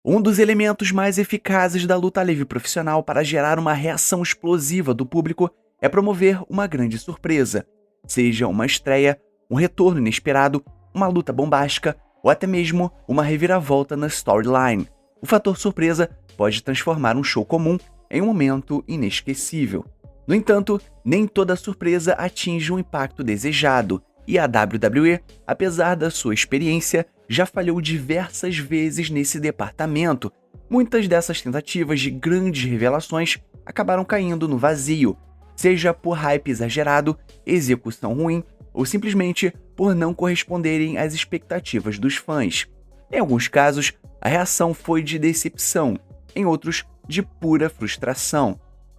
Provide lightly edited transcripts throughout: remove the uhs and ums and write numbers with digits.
Um dos elementos mais eficazes da luta livre profissional para gerar uma reação explosiva do público é promover uma grande surpresa, seja uma estreia, um retorno inesperado, uma luta bombástica ou até mesmo uma reviravolta na storyline. O fator surpresa pode transformar um show comum em um momento inesquecível. No entanto, nem toda surpresa atinge o impacto desejado, e a WWE, apesar da sua experiência, já falhou diversas vezes nesse departamento. Muitas dessas tentativas de grandes revelações acabaram caindo no vazio, seja por hype exagerado, execução ruim ou simplesmente por não corresponderem às expectativas dos fãs. Em alguns casos, a reação foi de decepção, em outros, de pura frustração.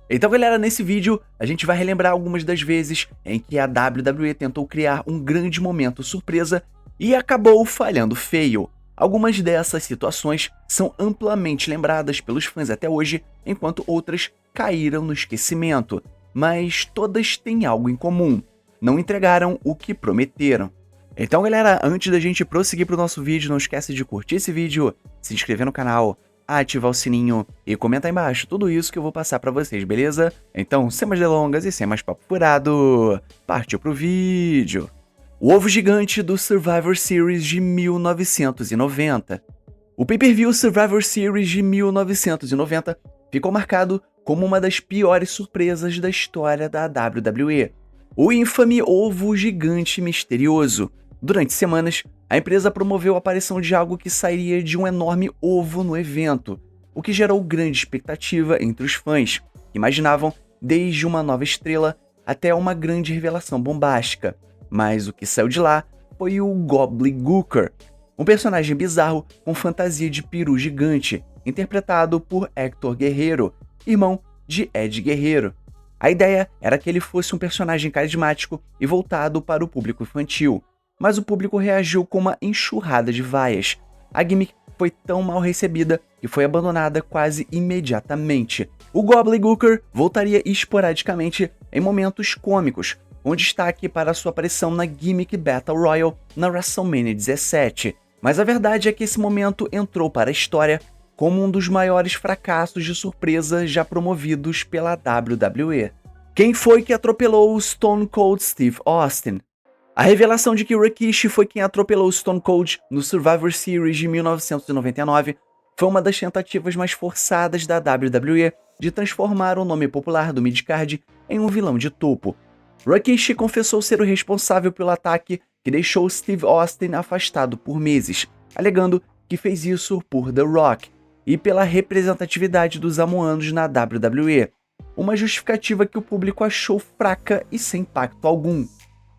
Então, galera, nesse vídeo a gente vai relembrar algumas das vezes em que a WWE tentou criar um grande momento surpresa e acabou falhando feio. Algumas dessas situações são amplamente lembradas pelos fãs até hoje, enquanto outras caíram no esquecimento. Mas todas têm algo em comum: não entregaram o que prometeram. Então, galera, antes da gente prosseguir para o nosso vídeo, não esquece de curtir esse vídeo, se inscrever no canal, ativar o sininho e comentar aí embaixo tudo isso que eu vou passar pra vocês, beleza? Então, sem mais delongas e sem mais papo furado, partiu pro vídeo! O ovo gigante do Survivor Series de 1990. O pay-per-view Survivor Series de 1990 ficou marcado como uma das piores surpresas da história da WWE. O infame ovo gigante misterioso. Durante semanas, a empresa promoveu a aparição de algo que sairia de um enorme ovo no evento, o que gerou grande expectativa entre os fãs, que imaginavam desde uma nova estrela até uma grande revelação bombástica. Mas o que saiu de lá foi o Gobbledygooker, um personagem bizarro com fantasia de peru gigante, interpretado por Hector Guerrero, irmão de Ed Guerreiro. A ideia era que ele fosse um personagem carismático e voltado para o público infantil, mas o público reagiu com uma enxurrada de vaias. A gimmick foi tão mal recebida que foi abandonada quase imediatamente. O Gobbledygooker voltaria esporadicamente em momentos cômicos, com destaque para sua aparição na gimmick Battle Royal na WrestleMania 17. Mas a verdade é que esse momento entrou para a história como um dos maiores fracassos de surpresa já promovidos pela WWE. Quem foi que atropelou o Stone Cold Steve Austin? A revelação de que Rikishi foi quem atropelou Stone Cold no Survivor Series de 1999 foi uma das tentativas mais forçadas da WWE de transformar o nome popular do midcard em um vilão de topo. Rikishi confessou ser o responsável pelo ataque que deixou Steve Austin afastado por meses, alegando que fez isso por The Rock e pela representatividade dos samoanos na WWE, uma justificativa que o público achou fraca e sem impacto algum.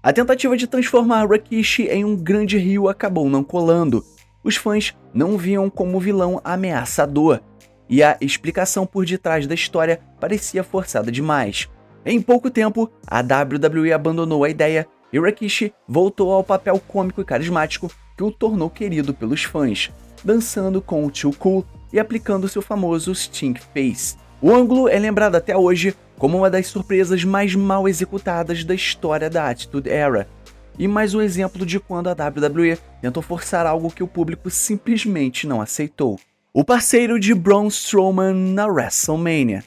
A tentativa de transformar Rikishi em um grande heel acabou não colando. Os fãs não viam como vilão ameaçador, e a explicação por detrás da história parecia forçada demais. Em pouco tempo, a WWE abandonou a ideia e Rikishi voltou ao papel cômico e carismático que o tornou querido pelos fãs, dançando com o Too Cool e aplicando seu famoso Stink Face. O ângulo é lembrado até hoje como uma das surpresas mais mal executadas da história da Attitude Era, e mais um exemplo de quando a WWE tentou forçar algo que o público simplesmente não aceitou. O parceiro de Braun Strowman na WrestleMania.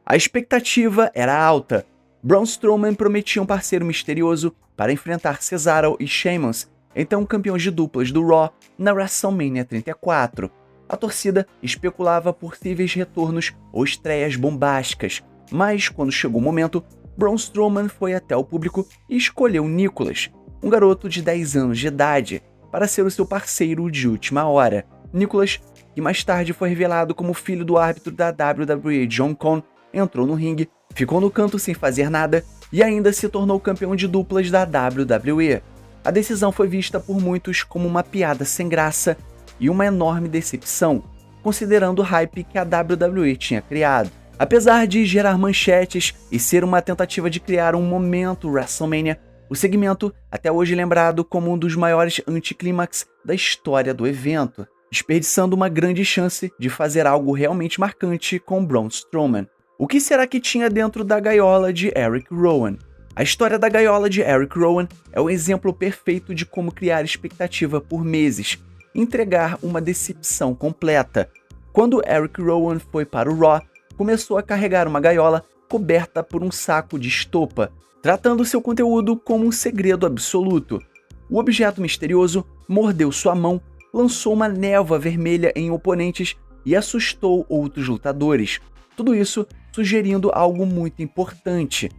A expectativa era alta. Braun Strowman prometia um parceiro misterioso para enfrentar Cesaro e Sheamus, então campeões de duplas do Raw, na WrestleMania 34. A torcida especulava possíveis retornos ou estreias bombásticas, mas quando chegou o momento, Braun Strowman foi até o público e escolheu Nicholas, um garoto de 10 anos de idade, para ser o seu parceiro de última hora. Nicholas, que mais tarde foi revelado como filho do árbitro da WWE John Cone, entrou no ringue, ficou no canto sem fazer nada e ainda se tornou campeão de duplas da WWE. A decisão foi vista por muitos como uma piada sem graça e uma enorme decepção, considerando o hype que a WWE tinha criado. Apesar de gerar manchetes e ser uma tentativa de criar um momento WrestleMania, o segmento até hoje é lembrado como um dos maiores anticlímax da história do evento, desperdiçando uma grande chance de fazer algo realmente marcante com Braun Strowman. O que será que tinha dentro da gaiola de Eric Rowan? A história da gaiola de Eric Rowan é o exemplo perfeito de como criar expectativa por meses e entregar uma decepção completa. Quando Eric Rowan foi para o Raw, começou a carregar uma gaiola coberta por um saco de estopa, tratando seu conteúdo como um segredo absoluto. O objeto misterioso mordeu sua mão, lançou uma névoa vermelha em oponentes e assustou outros lutadores. Tudo isso sugerindo algo muito importante.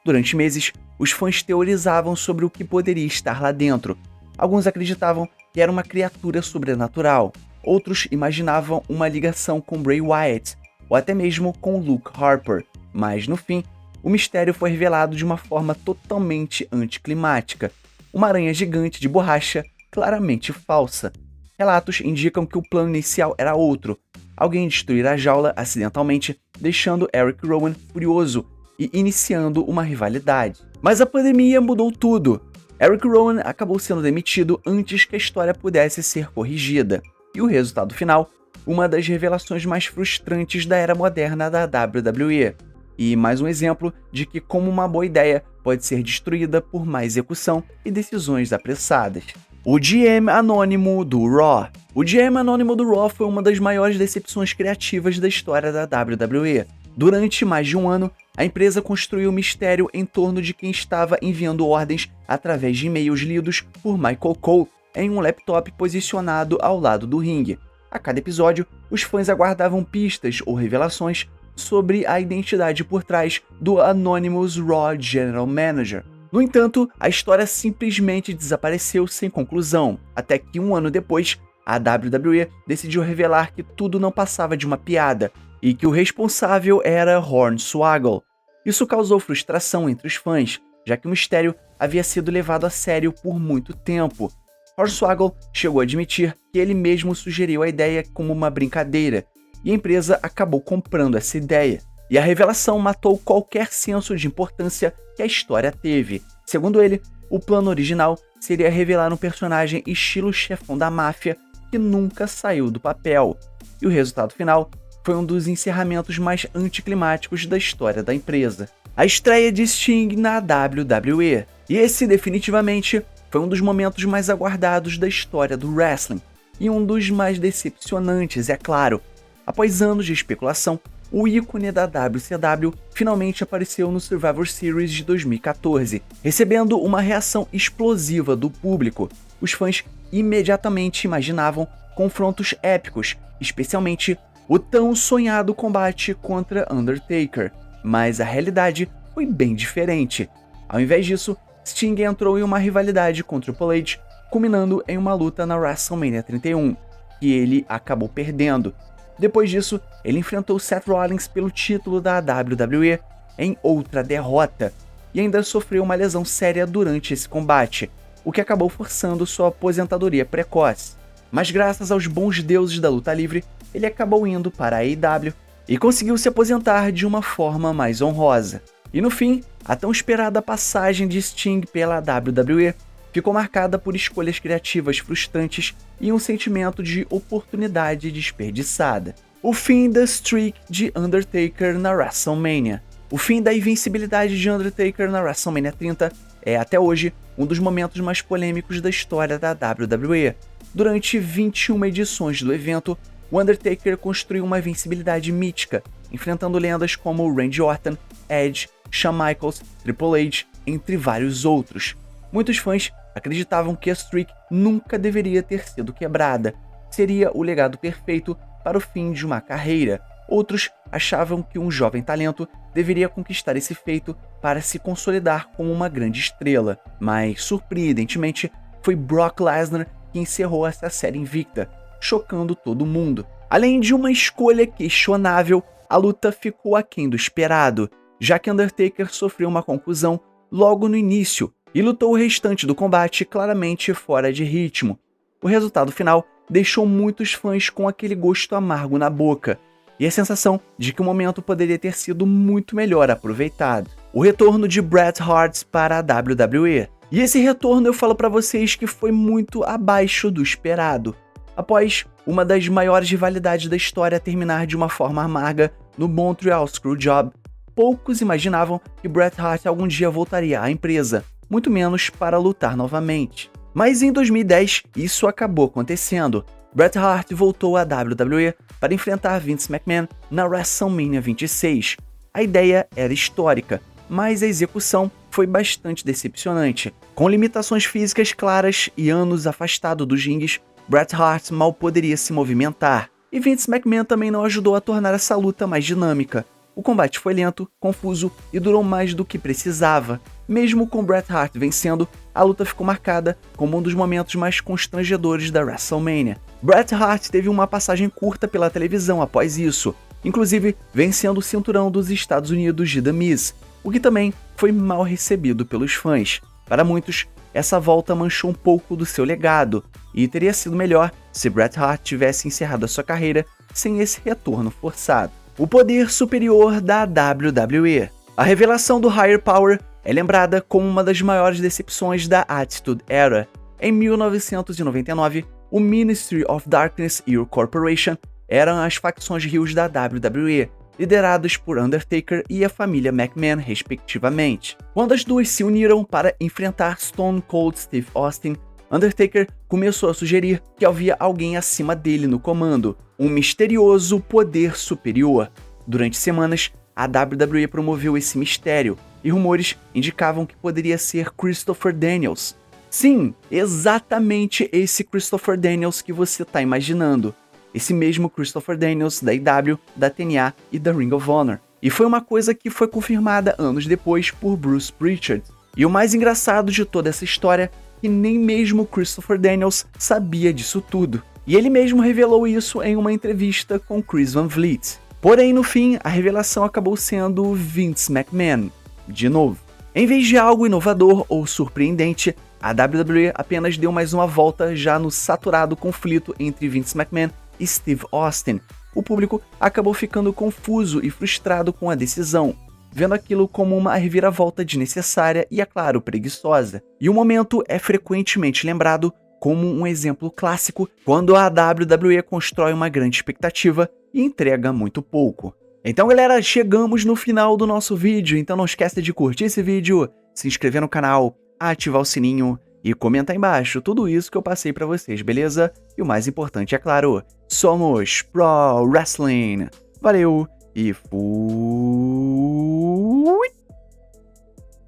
Durante meses, os fãs teorizavam sobre o que poderia estar lá dentro. Alguns acreditavam que era uma criatura sobrenatural. Outros imaginavam uma ligação com Bray Wyatt, ou até mesmo com Luke Harper. Mas, no fim, o mistério foi revelado de uma forma totalmente anticlimática. Uma aranha gigante de borracha, claramente falsa. Relatos indicam que o plano inicial era outro: alguém destruir a jaula acidentalmente, deixando Eric Rowan furioso e iniciando uma rivalidade. Mas a pandemia mudou tudo. Eric Rowan acabou sendo demitido antes que a história pudesse ser corrigida. E o resultado final, uma das revelações mais frustrantes da era moderna da WWE. E mais um exemplo de que como uma boa ideia pode ser destruída por má execução e decisões apressadas. O GM anônimo do Raw. O GM anônimo do Raw foi uma das maiores decepções criativas da história da WWE. Durante mais de um ano, a empresa construiu um mistério em torno de quem estava enviando ordens através de e-mails lidos por Michael Cole em um laptop posicionado ao lado do ringue. A cada episódio, os fãs aguardavam pistas ou revelações sobre a identidade por trás do Anonymous Raw General Manager. No entanto, a história simplesmente desapareceu sem conclusão, até que um ano depois, a WWE decidiu revelar que tudo não passava de uma piada e que o responsável era Hornswoggle. Isso causou frustração entre os fãs, já que o mistério havia sido levado a sério por muito tempo. Hornswoggle chegou a admitir que ele mesmo sugeriu a ideia como uma brincadeira, e a empresa acabou comprando essa ideia. E a revelação matou qualquer senso de importância que a história teve. Segundo ele, o plano original seria revelar um personagem estilo chefão da máfia que nunca saiu do papel. E o resultado final foi um dos encerramentos mais anticlimáticos da história da empresa. A estreia de Sting na WWE. E esse definitivamente foi um dos momentos mais aguardados da história do wrestling. E um dos mais decepcionantes, é claro. Após anos de especulação, o ícone da WCW finalmente apareceu no Survivor Series de 2014, recebendo uma reação explosiva do público. Os fãs imediatamente imaginavam confrontos épicos, especialmente o tão sonhado combate contra Undertaker, mas a realidade foi bem diferente. Ao invés disso, Sting entrou em uma rivalidade com Triple H, culminando em uma luta na WrestleMania 31, que ele acabou perdendo. Depois disso, ele enfrentou Seth Rollins pelo título da WWE em outra derrota, e ainda sofreu uma lesão séria durante esse combate, o que acabou forçando sua aposentadoria precoce. Mas graças aos bons deuses da luta livre, ele acabou indo para a AEW e conseguiu se aposentar de uma forma mais honrosa. E no fim, a tão esperada passagem de Sting pela WWE ficou marcada por escolhas criativas frustrantes e um sentimento de oportunidade desperdiçada. O fim da streak de Undertaker na WrestleMania. O fim da invencibilidade de Undertaker na WrestleMania 30 é, até hoje, um dos momentos mais polêmicos da história da WWE. Durante 21 edições do evento, o Undertaker construiu uma invencibilidade mítica, enfrentando lendas como Randy Orton, Edge, Shawn Michaels, Triple H, entre vários outros. Muitos fãs acreditavam que a streak nunca deveria ter sido quebrada. Seria o legado perfeito para o fim de uma carreira. Outros achavam que um jovem talento deveria conquistar esse feito para se consolidar como uma grande estrela. Mas, surpreendentemente, foi Brock Lesnar que encerrou essa série invicta, chocando todo mundo. Além de uma escolha questionável, a luta ficou aquém do esperado, já que Undertaker sofreu uma contusão logo no início e lutou o restante do combate claramente fora de ritmo. O resultado final deixou muitos fãs com aquele gosto amargo na boca e a sensação de que o momento poderia ter sido muito melhor aproveitado. O retorno de Bret Hart para a WWE. E esse retorno eu falo pra vocês que foi muito abaixo do esperado. Após uma das maiores rivalidades da história terminar de uma forma amarga no Montreal Screwjob, poucos imaginavam que Bret Hart algum dia voltaria à empresa, muito menos para lutar novamente. Mas em 2010, isso acabou acontecendo. Bret Hart voltou à WWE para enfrentar Vince McMahon na WrestleMania 26. A ideia era histórica, mas a execução foi bastante decepcionante. Com limitações físicas claras e anos afastado dos rings, Bret Hart mal poderia se movimentar. E Vince McMahon também não ajudou a tornar essa luta mais dinâmica. O combate foi lento, confuso e durou mais do que precisava. Mesmo com Bret Hart vencendo, a luta ficou marcada como um dos momentos mais constrangedores da WrestleMania. Bret Hart teve uma passagem curta pela televisão após isso, inclusive vencendo o cinturão dos Estados Unidos de The Miz, o que também foi mal recebido pelos fãs. Para muitos, essa volta manchou um pouco do seu legado, e teria sido melhor se Bret Hart tivesse encerrado a sua carreira sem esse retorno forçado. O poder superior da WWE. A revelação do Higher Power é lembrada como uma das maiores decepções da Attitude Era. Em 1999, o Ministry of Darkness e o Corporation eram as facções heels da WWE, liderados por Undertaker e a família McMahon, respectivamente. Quando as duas se uniram para enfrentar Stone Cold Steve Austin, Undertaker começou a sugerir que havia alguém acima dele no comando, um misterioso poder superior. Durante semanas, a WWE promoveu esse mistério, e rumores indicavam que poderia ser Christopher Daniels. Sim, exatamente esse Christopher Daniels que você está imaginando. Esse mesmo Christopher Daniels da IW, da TNA e da Ring of Honor. E foi uma coisa que foi confirmada anos depois por Bruce Pritchard. E o mais engraçado de toda essa história é que nem mesmo Christopher Daniels sabia disso tudo. E ele mesmo revelou isso em uma entrevista com Chris Van Vliet. Porém, no fim, a revelação acabou sendo Vince McMahon, de novo. Em vez de algo inovador ou surpreendente, a WWE apenas deu mais uma volta já no saturado conflito entre Vince McMahon e Steve Austin. O público acabou ficando confuso e frustrado com a decisão, vendo aquilo como uma reviravolta desnecessária e, é claro, preguiçosa. E o momento é frequentemente lembrado como um exemplo clássico quando a WWE constrói uma grande expectativa e entrega muito pouco. Então, galera, chegamos no final do nosso vídeo, então não esquece de curtir esse vídeo, se inscrever no canal, ativar o sininho e comentar aí embaixo tudo isso que eu passei pra vocês, beleza? E o mais importante, é claro, somos Pro Wrestling. Valeu e fui!